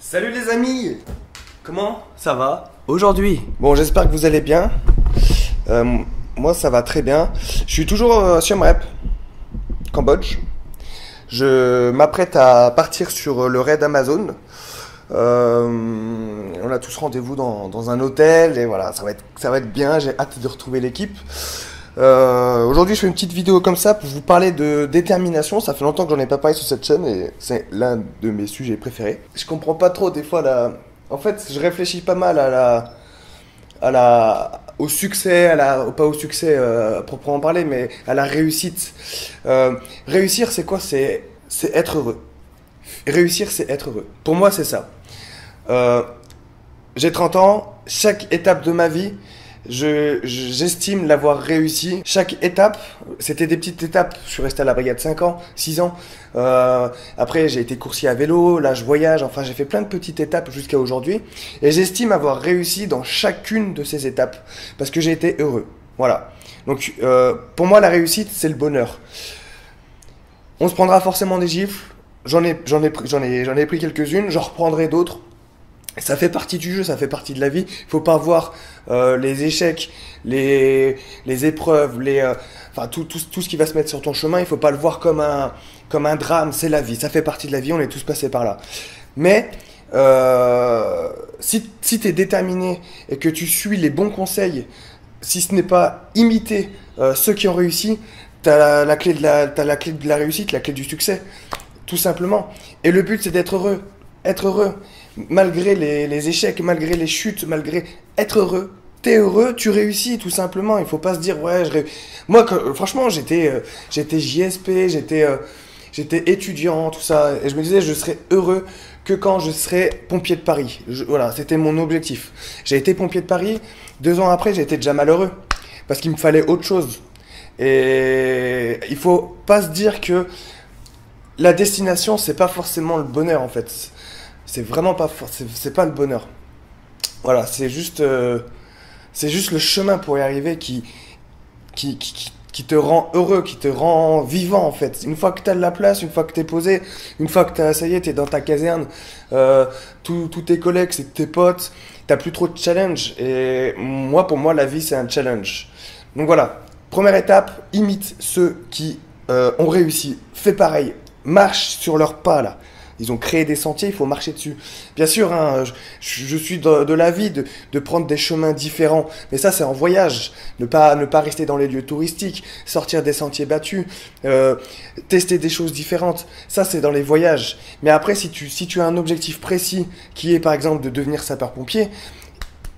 Salut les amis, comment ça va Aujourd'hui, Bon, j'espère que vous allez bien. Moi, ça va très bien. Je suis toujours à Siem Reap, Cambodge. Je m'apprête à partir sur le raid Amazon. On a tous rendez-vous dans un hôtel et voilà, ça va être bien. J'ai hâte de retrouver l'équipe. Aujourd'hui, je fais une petite vidéo comme ça pour vous parler de détermination. Ça fait longtemps que j'en ai pas parlé sur cette chaîne et c'est l'un de mes sujets préférés. Je comprends pas trop des fois En fait, je réfléchis pas mal au succès, pas au succès à proprement parler, mais à la réussite. Réussir, c'est quoi? C'est être heureux. Réussir, c'est être heureux. Pour moi, c'est ça. J'ai 30 ans, chaque étape de ma vie, j'estime l'avoir réussi. Chaque étape, c'était des petites étapes. Je suis resté à la brigade 5 ans, 6 ans. Après, j'ai été coursier à vélo, là je voyage. Enfin, j'ai fait plein de petites étapes jusqu'à aujourd'hui. Et j'estime avoir réussi dans chacune de ces étapes. Parce que j'ai été heureux. Voilà. Donc, pour moi, la réussite, c'est le bonheur. On se prendra forcément des gifles. J'en ai pris quelques-unes. J'en reprendrai d'autres. Ça fait partie du jeu, ça fait partie de la vie. Il faut pas voir les échecs, les épreuves, enfin tout ce qui va se mettre sur ton chemin. Il faut pas le voir comme un drame. C'est la vie, ça fait partie de la vie. On est tous passés par là. Mais si tu es déterminé et que tu suis les bons conseils, si ce n'est pas imiter ceux qui ont réussi, t'as la clé de la réussite, la clé du succès, tout simplement. Et le but, c'est d'être heureux, être heureux. Malgré les échecs, malgré les chutes, malgré être heureux, t'es heureux, tu réussis tout simplement. Il faut pas se dire ouais, moi franchement j'étais JSP, j'étais étudiant, tout ça, et je me disais je serais heureux que quand je serais pompier de Paris. Voilà, c'était mon objectif. J'ai été pompier de Paris, 2 ans après j'étais déjà malheureux parce qu'il me fallait autre chose. Et il faut pas se dire que la destination c'est pas forcément le bonheur en fait. C'est vraiment pas c'est pas le bonheur. Voilà, c'est juste le chemin pour y arriver qui te rend heureux, qui te rend vivant en fait. Une fois que tu as de la place, une fois que tu es posé, une fois que ça y est, tu es dans ta caserne, tous tes collègues, c'est tes potes, t'as plus trop de challenge. Et pour moi, la vie c'est un challenge. Donc voilà, première étape, imite ceux qui ont réussi, fais pareil, marche sur leurs pas là. Ils ont créé des sentiers, il faut marcher dessus. Bien sûr, hein, je suis de l'avis de prendre des chemins différents. Mais ça, c'est en voyage. Ne pas rester dans les lieux touristiques, sortir des sentiers battus, tester des choses différentes. Ça, c'est dans les voyages. Mais après, si tu as un objectif précis, qui est par exemple de devenir sapeur-pompier,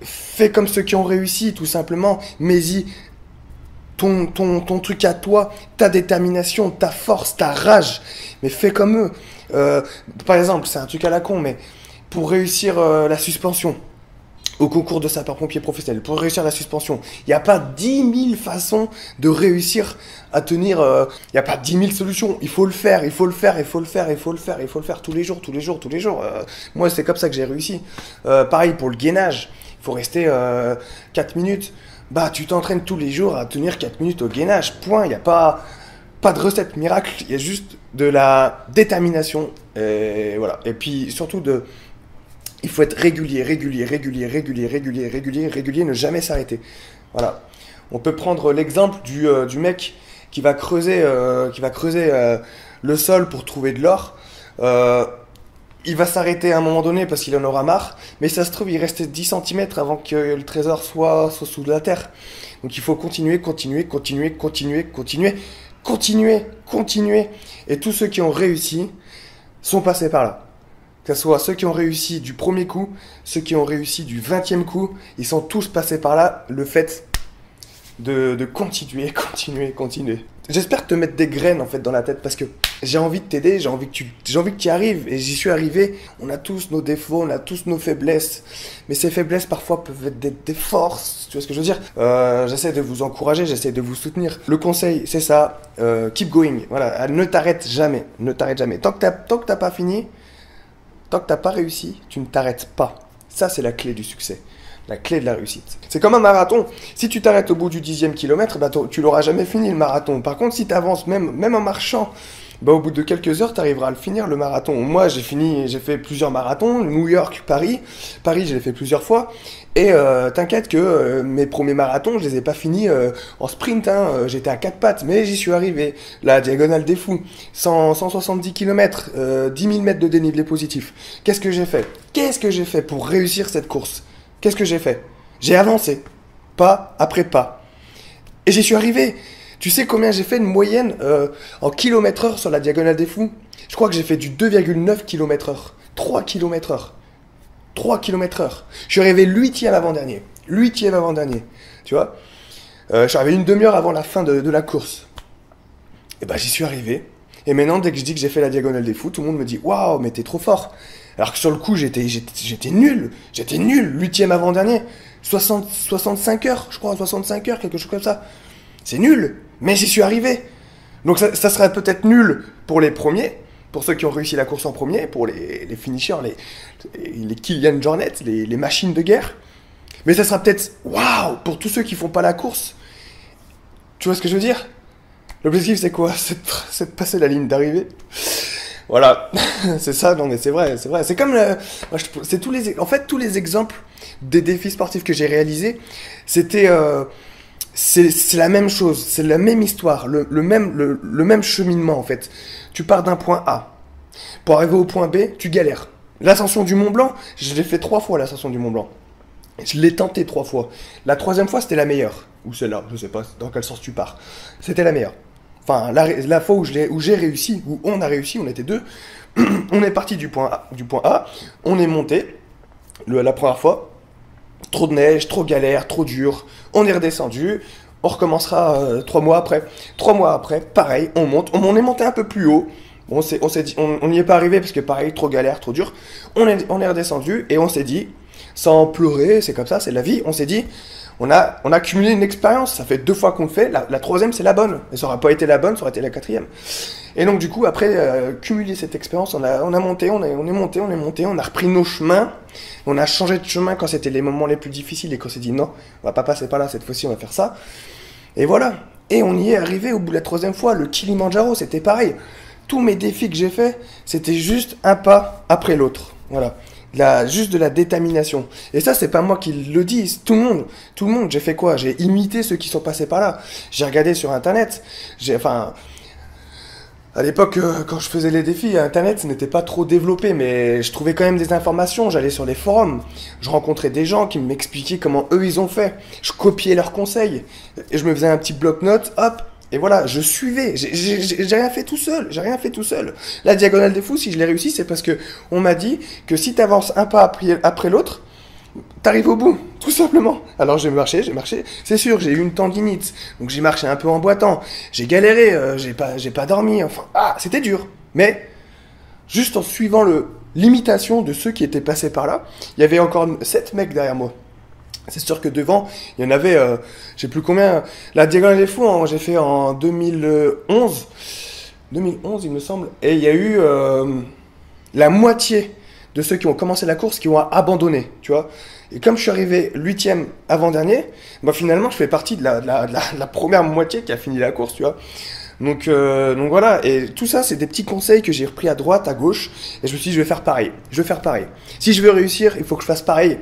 fais comme ceux qui ont réussi, tout simplement. Mets-y ton truc à toi, ta détermination, ta force, ta rage. Mais fais comme eux. Par exemple, c'est un truc à la con, mais pour réussir la suspension au concours de sapeur-pompier professionnel, pour réussir la suspension, il n'y a pas 10 000 façons de réussir à tenir. Il n'y a pas 10 000 solutions. Il faut le faire, il faut le faire, il faut le faire, il faut le faire, il faut le faire tous les jours, tous les jours, tous les jours. Moi, c'est comme ça que j'ai réussi. Pareil pour le gainage. Il faut rester 4 minutes. Bah, tu t'entraînes tous les jours à tenir 4 minutes au gainage. Point. Il n'y a pas de recette miracle. Il y a juste de la détermination. Et voilà. Et puis, surtout, il faut être régulier, ne jamais s'arrêter. Voilà. On peut prendre l'exemple du mec qui va creuser le sol pour trouver de l'or. Il va s'arrêter à un moment donné parce qu'il en aura marre, mais ça se trouve, il reste 10 cm avant que le trésor soit sous la terre. Donc il faut continuer. Et tous ceux qui ont réussi sont passés par là. Que ce soit ceux qui ont réussi du premier coup, ceux qui ont réussi du 20e coup, ils sont tous passés par là. Le fait de continuer. J'espère te mettre des graines en fait dans la tête parce que j'ai envie de t'aider, j'ai envie que tu y arrives et j'y suis arrivé. On a tous nos défauts, on a tous nos faiblesses, mais ces faiblesses parfois peuvent être des forces. Tu vois ce que je veux dire? J'essaie de vous encourager, j'essaie de vous soutenir. Le conseil, c'est ça, keep going. Voilà, ne t'arrête jamais, Tant que t'as pas fini, tant que t'as pas réussi, tu ne t'arrêtes pas. Ça, c'est la clé du succès. La clé de la réussite. C'est comme un marathon. Si tu t'arrêtes au bout du 10e kilomètre, bah, tu l'auras jamais fini le marathon. Par contre, si tu avances même en marchant, bah, au bout de quelques heures, tu arriveras à le finir, le marathon. Moi, j'ai fait plusieurs marathons, New York, Paris. Paris, je l'ai fait plusieurs fois. Et t'inquiète que mes premiers marathons, je les ai pas finis en sprint, hein. J'étais à quatre pattes, mais j'y suis arrivé. La diagonale des fous, 170 km, 10 000 mètres de dénivelé positif. Qu'est-ce que j'ai fait? Qu'est-ce que j'ai fait pour réussir cette course? Qu'est-ce que j'ai fait? J'ai avancé, pas après pas. Et j'y suis arrivé. Tu sais combien j'ai fait une moyenne en kilomètres heure sur la diagonale des fous? Je crois que j'ai fait du 2,9 km/h. 3 km/h. 3 km/h. Je suis arrivé 8e avant-dernier. 8e avant-dernier. Tu vois, je suis arrivé une demi-heure avant la fin de la course. Et bah j'y suis arrivé. Et maintenant, dès que je dis que j'ai fait la diagonale des fous, tout le monde me dit waouh, mais t'es trop fort. Alors que sur le coup, j'étais nul. J'étais nul. 8e avant-dernier. 65 heures, je crois, 65 heures, quelque chose comme ça. C'est nul, mais j'y suis arrivé. Donc ça serait peut-être nul pour les premiers, pour ceux qui ont réussi la course en premier, pour les finishers, les Kylian Jornet, les machines de guerre. Mais ça sera peut-être waouh pour tous ceux qui font pas la course. Tu vois ce que je veux dire? L'objectif c'est quoi? C'est de passer la ligne d'arrivée. Voilà, c'est ça, non mais c'est vrai. C'est comme, c'est en fait tous les exemples des défis sportifs que j'ai réalisés, c'était... c'est la même chose, c'est la même histoire, le même cheminement en fait. Tu pars d'un point A. Pour arriver au point B, tu galères. L'ascension du Mont Blanc, je l'ai fait 3 fois l'ascension du Mont Blanc. Je l'ai tenté 3 fois. La 3e fois, c'était la meilleure. Ou celle-là, je sais pas dans quel sens tu pars. C'était la meilleure. Enfin, la fois où j'ai réussi, où on a réussi, on était 2. On est parti du point A, on est monté la première fois. Trop de neige, trop galère, trop dur. On est redescendu. On recommencera 3 mois après. 3 mois après, pareil, on monte. On est monté un peu plus haut. On s'est dit, on n'y est pas arrivé parce que pareil, trop galère, trop dur. On est redescendu et on s'est dit, sans pleurer, c'est comme ça, c'est la vie. On s'est dit, on a cumulé une expérience. Ça fait 2 fois qu'on le fait. La 3e, c'est la bonne. Et ça n'aurait pas été la bonne, ça aurait été la 4e. Et donc du coup, après cumuler cette expérience, on a monté, on est monté, on a repris nos chemins, on a changé de chemin quand c'était les moments les plus difficiles et qu'on s'est dit non, on va pas passer par là cette fois-ci, on va faire ça. Et voilà. Et on y est arrivé au bout de la 3e fois. Le Kilimandjaro, c'était pareil. Tous mes défis que j'ai faits, c'était juste un pas après l'autre. Voilà. Juste de la détermination. Et ça, c'est pas moi qui le dis, tout le monde. J'ai fait quoi? J'ai imité ceux qui sont passés par là. J'ai regardé sur Internet. À l'époque, quand je faisais les défis, Internet, ce n'était pas trop développé, mais je trouvais quand même des informations. J'allais sur les forums, je rencontrais des gens qui m'expliquaient comment eux, ils ont fait. Je copiais leurs conseils, et je me faisais un petit bloc-notes, hop, et voilà, je suivais. J'ai rien fait tout seul. La diagonale des fous, si je l'ai réussi, c'est parce que on m'a dit que si tu avances un pas après l'autre, t'arrives au bout, tout simplement. Alors j'ai marché. C'est sûr, j'ai eu une tendinite, donc j'ai marché un peu en boitant. J'ai galéré, j'ai pas dormi. Enfin, c'était dur. Mais juste en suivant l'imitation de ceux qui étaient passés par là, il y avait encore 7 mecs derrière moi. C'est sûr que devant, il y en avait, je sais plus combien. La diagonale des fous, hein, j'ai fait en 2011. 2011, il me semble. Et il y a eu la moitié de ceux qui ont commencé la course qui ont abandonné, tu vois. Et comme je suis arrivé 8e avant-dernier, bah finalement je fais partie de la première moitié qui a fini la course, tu vois. Donc voilà, et tout ça c'est des petits conseils que j'ai repris à droite, à gauche, et je me suis dit je vais faire pareil. Si je veux réussir, il faut que je fasse pareil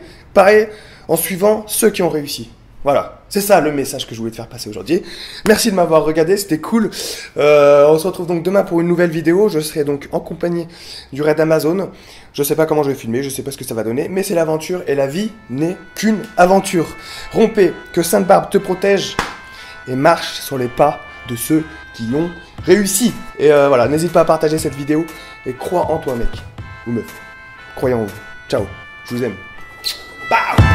en suivant ceux qui ont réussi. Voilà, c'est ça le message que je voulais te faire passer aujourd'hui. Merci de m'avoir regardé, c'était cool. On se retrouve donc demain pour une nouvelle vidéo. Je serai donc en compagnie du raid Amazon. Je sais pas comment je vais filmer, je sais pas ce que ça va donner, mais c'est l'aventure et la vie n'est qu'une aventure. Rompez, que Sainte-Barbe te protège et marche sur les pas de ceux qui ont réussi. Et voilà, n'hésite pas à partager cette vidéo et crois en toi mec ou meuf. Croyez en vous. Ciao, je vous aime. Bam.